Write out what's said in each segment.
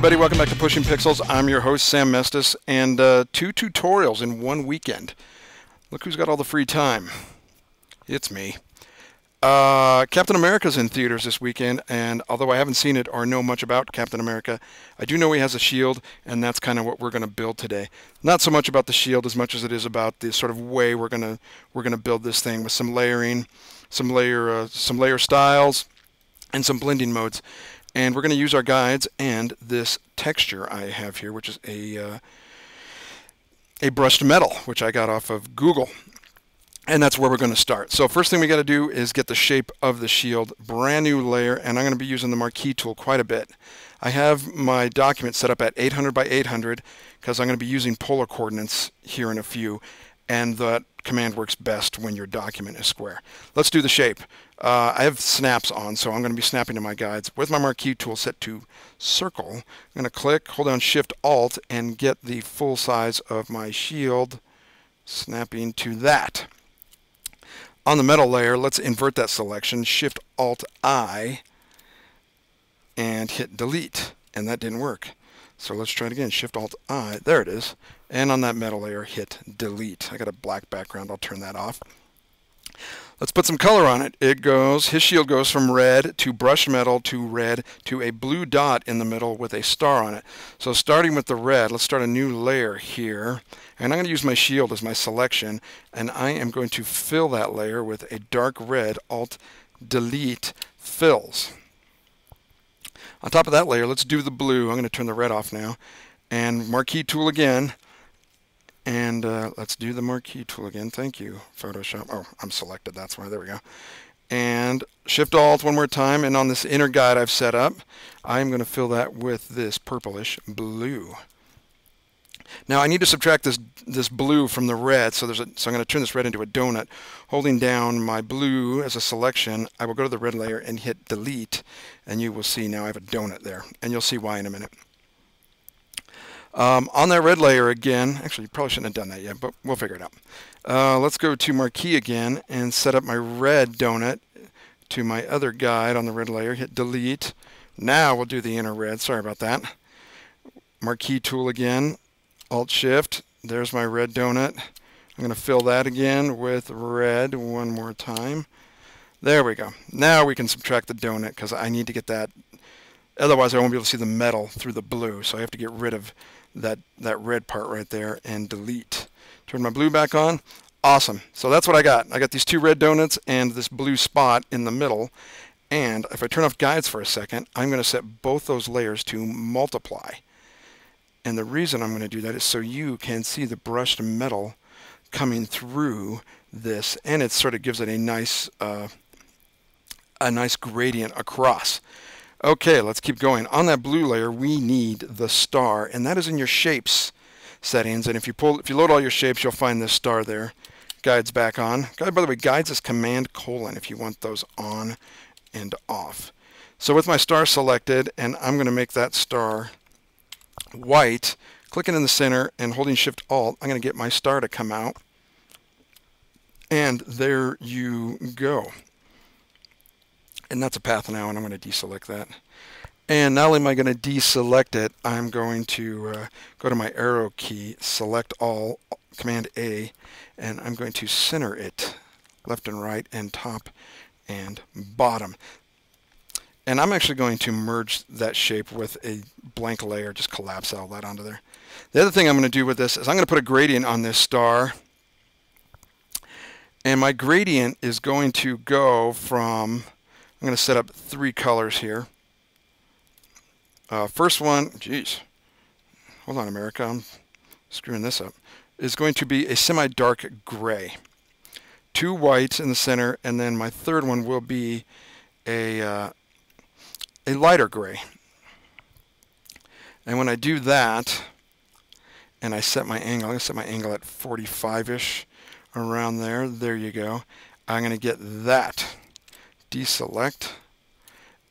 everybody, welcome back to Pushing Pixels. I'm your host, Sam Mestis, and 2 tutorials in one weekend. Look who's got all the free time. It's me. Captain America's in theaters this weekend, and although I haven't seen it or know much about Captain America, I do know he has a shield, and that's kind of what we're going to build today. Not so much about the shield as much as it is about the sort of way we're going to build this thing with some layering, some layer styles, and some blending modes. And we're going to use our guides and this texture I have here, which is a brushed metal, which I got off of Google. And that's where we're going to start. So first thing we got to do is get the shape of the shield, brand new layer, and I'm going to be using the marquee tool quite a bit. I have my document set up at 800 by 800 because I'm going to be using polar coordinates here in a few, and that command works best when your document is square. Let's do the shape. I have snaps on, so I'm going to be snapping to my guides with my marquee tool set to circle. I'm going to click, hold down Shift Alt, and get the full size of my shield, snapping to that. On the metal layer, let's invert that selection, Shift Alt I, and hit delete, and that didn't work. So let's try it again, Shift Alt I, there it is, and on that metal layer, hit delete. I got a black background, I'll turn that off. Let's put some color on it. His shield goes from red to brushed metal to red to a blue dot in the middle with a star on it. So starting with the red, let's start a new layer here. And I'm going to use my shield as my selection, and I am going to fill that layer with a dark red, Alt Delete Fills. On top of that layer, let's do the blue. I'm going to turn the red off now. And marquee tool again. And let's do the marquee tool again. Thank you, Photoshop. Oh, I'm selected. That's why. There we go. And Shift Alt one more time. And on this inner guide I've set up, I'm going to fill that with this purplish blue. Now I need to subtract this blue from the red. So I'm going to turn this red into a donut. Holding down my blue as a selection, I will go to the red layer and hit delete. And you will see now I have a donut there. And you'll see why in a minute. On that red layer again, actually you probably shouldn't have done that yet, but we'll figure it out. Let's go to marquee again and set up my red donut to my other guide on the red layer, hit delete. Now we'll do the inner red, sorry about that. Marquee tool again, Alt Shift, there's my red donut. I'm going to fill that again with red one more time. There we go. Now we can subtract the donut because I need to get that, otherwise I won't be able to see the metal through the blue, so I have to get rid of that red part right there and delete. Turn my blue back on. Awesome. So that's what I got. I got these two red donuts and this blue spot in the middle. And if I turn off guides for a second, I'm going to set both those layers to multiply. And the reason I'm going to do that is so you can see the brushed metal coming through this, and it sort of gives it a nice gradient across. Okay, let's keep going. On that blue layer, we need the star, and that is in your shapes settings. And if you load all your shapes, you'll find this star there. Guides back on. By the way, guides is Command: if you want those on and off. So with my star selected, and I'm going to make that star white, clicking in the center and holding Shift Alt, I'm going to get my star to come out. And there you go. And that's a path now, and I'm going to deselect that. And not only am I going to deselect it, I'm going to go to my arrow key, select all, Command A, and I'm going to center it left and right and top and bottom. And I'm actually going to merge that shape with a blank layer, just collapse all that onto there. The other thing I'm going to do with this is I'm going to put a gradient on this star. And my gradient is going to go from, I'm going to set up 3 colors here. First one, geez, hold on America, I'm screwing this up, is going to be a semi-dark gray. 2 whites in the center, and then my third one will be a lighter gray. And when I do that, and I set my angle, I'm going to set my angle at 45-ish, around there, there you go. I'm going to get that. Deselect,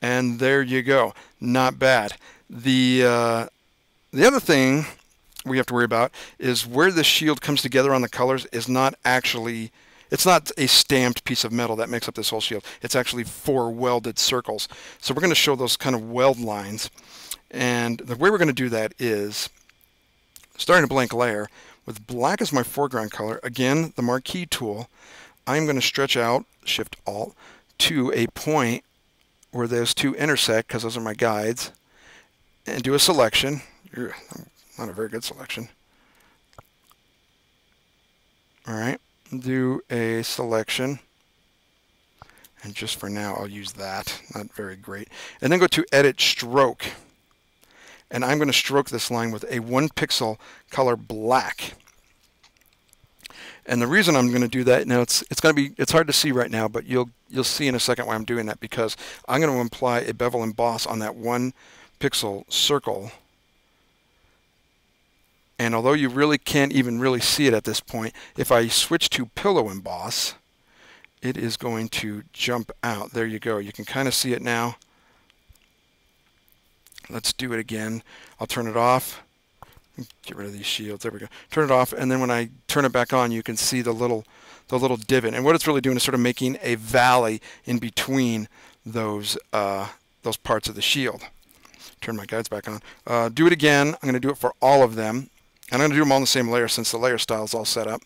and there you go. Not bad. The other thing we have to worry about is where the shield comes together on the colors is not actually, it's not a stamped piece of metal that makes up this whole shield. It's actually 4 welded circles. So we're going to show those kind of weld lines. And the way we're going to do that is starting a blank layer with black as my foreground color. Again, the marquee tool. I'm going to stretch out, Shift Alt, to a point where those two intersect, because those are my guides, and do a selection. Not a very good selection. All right, do a selection. And just for now, I'll use that. Not very great. And then go to Edit Stroke. And I'm going to stroke this line with a 1 pixel color black. And the reason I'm going to do that, now it's hard to see right now, but you'll see in a second why I'm doing that, because I'm going to apply a bevel emboss on that 1 pixel circle. And although you really can't even really see it at this point, if I switch to pillow emboss, it is going to jump out. There you go. You can kind of see it now. Let's do it again. I'll turn it off. Get rid of these shields. There we go. Turn it off, and then when I turn it back on, you can see the little divot. And what it's really doing is sort of making a valley in between those parts of the shield. Turn my guides back on. Do it again. I'm going to do it for all of them. And I'm going to do them all in the same layer since the layer style is all set up.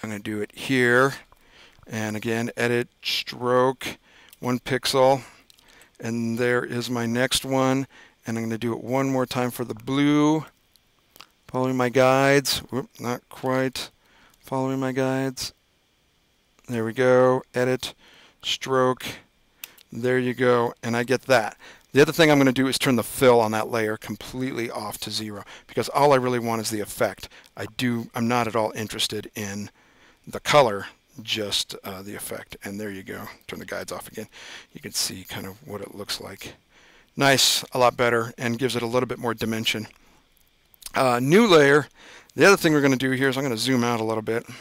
I'm going to do it here. And again, Edit, Stroke, 1 pixel. And there is my next one. And I'm going to do it one more time for the blue. Following my guides. Whoop, not quite. Following my guides. There we go. Edit, Stroke. There you go. And I get that. The other thing I'm going to do is turn the fill on that layer completely off to 0, because all I really want is the effect. I'm not at all interested in the color, just the effect. And there you go. Turn the guides off again. You can see kind of what it looks like. Nice, a lot better, and gives it a little bit more dimension. New layer. The other thing we're going to do here is I'm going to zoom out a little bit, and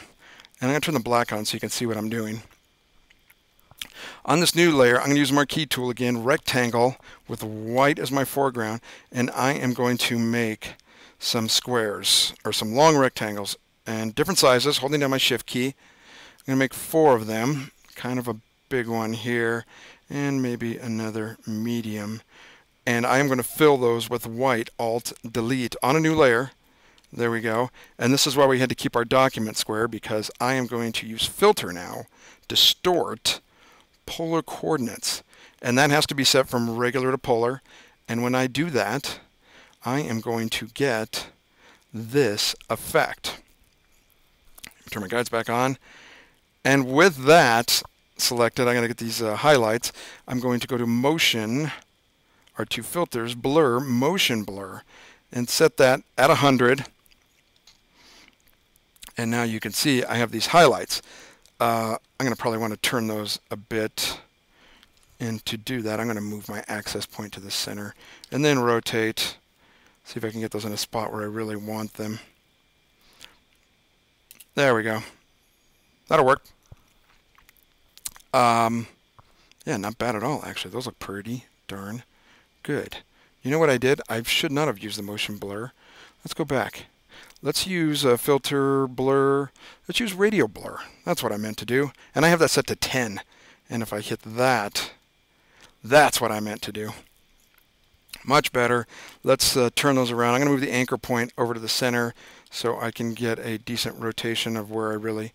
I'm going to turn the black on so you can see what I'm doing. On this new layer, I'm going to use Marquee tool again, rectangle with white as my foreground, and I am going to make some squares, or some long rectangles, and different sizes, holding down my Shift key. I'm going to make 4 of them, kind of a big one here, and maybe another medium. And I am going to fill those with white, Alt, Delete, on a new layer. There we go. And this is why we had to keep our document square, because I am going to use Filter now, Distort, Polar Coordinates. And that has to be set from regular to polar. And when I do that, I am going to get this effect. Turn my guides back on. And with that selected, I'm going to get these highlights. I'm going to go to Motion, or to Filters, Blur, Motion Blur, and set that at 100. And now you can see I have these highlights. I'm going to probably want to turn those a bit. And to do that, I'm going to move my access point to the center and then rotate. See if I can get those in a spot where I really want them. There we go. That'll work. Yeah, not bad at all, actually. Those look pretty darn good. You know what I did? I should not have used the motion blur. Let's go back. Let's use a filter blur. Let's use radio blur. That's what I meant to do. And I have that set to 10. And if I hit that, that's what I meant to do. Much better. Let's turn those around. I'm going to move the anchor point over to the center so I can get a decent rotation of where I really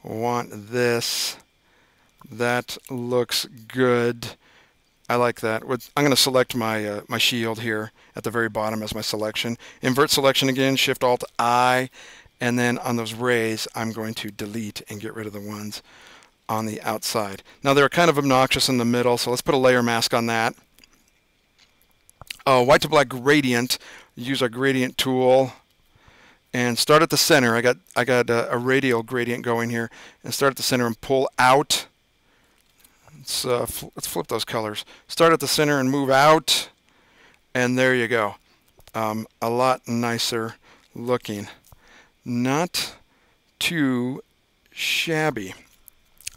want this. That looks good. I like that. I'm going to select my my shield here at the very bottom as my selection. Invert selection again, Shift Alt I, and then on those rays I'm going to delete and get rid of the ones on the outside. Now they're kind of obnoxious in the middle, so let's put a layer mask on that. White to black gradient. Use our gradient tool and start at the center. I got a radial gradient going here, and start at the center and pull out. Let's flip those colors. Start at the center and move out, and there you go. A lot nicer looking. Not too shabby.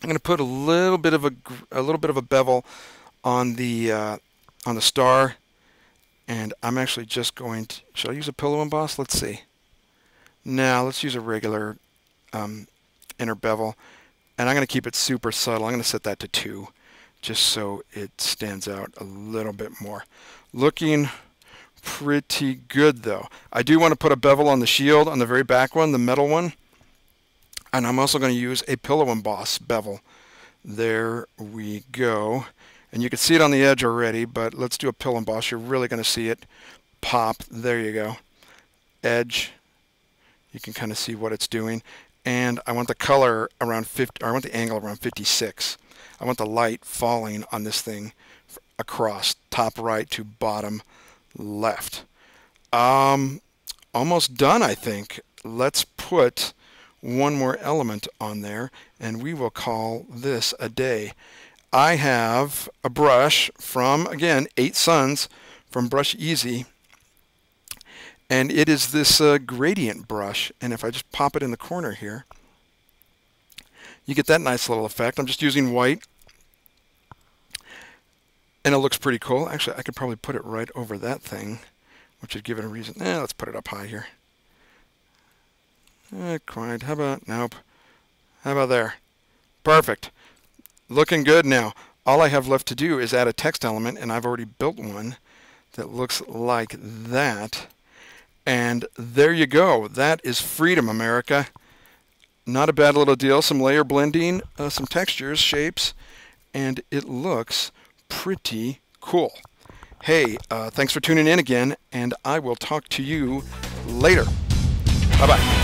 I'm going to put a little bit of a bevel on the star, and I'm actually just going to. Should I use a pillow emboss? Let's see. Now let's use a regular inner bevel, and I'm going to keep it super subtle. I'm going to set that to 2, just so it stands out a little bit more. Looking pretty good though. I do want to put a bevel on the shield on the very back one, the metal one. And I'm also going to use a pillow emboss bevel. There we go. And you can see it on the edge already, but let's do a pillow emboss. You're really going to see it pop. There you go. Edge. You can kind of see what it's doing. And I want the color around 50, or I want the angle around 56. I want the light falling on this thing across top right to bottom left. Almost done, I think. Let's put one more element on there, and we will call this a day. I have a brush from, again, 8 Suns from Brush Easy, and it is this gradient brush, and if I just pop it in the corner here, you get that nice little effect. I'm just using white, and it looks pretty cool. Actually, I could probably put it right over that thing, which would give it a reason. Let's put it up high here. Quite. How about, nope. How about there? Perfect. Looking good now. All I have left to do is add a text element, and I've already built one that looks like that. And there you go. That is freedom, America. Not a bad little deal. Some layer blending, some textures, shapes, and it looks pretty cool. Hey, thanks for tuning in again, and I will talk to you later. Bye-bye.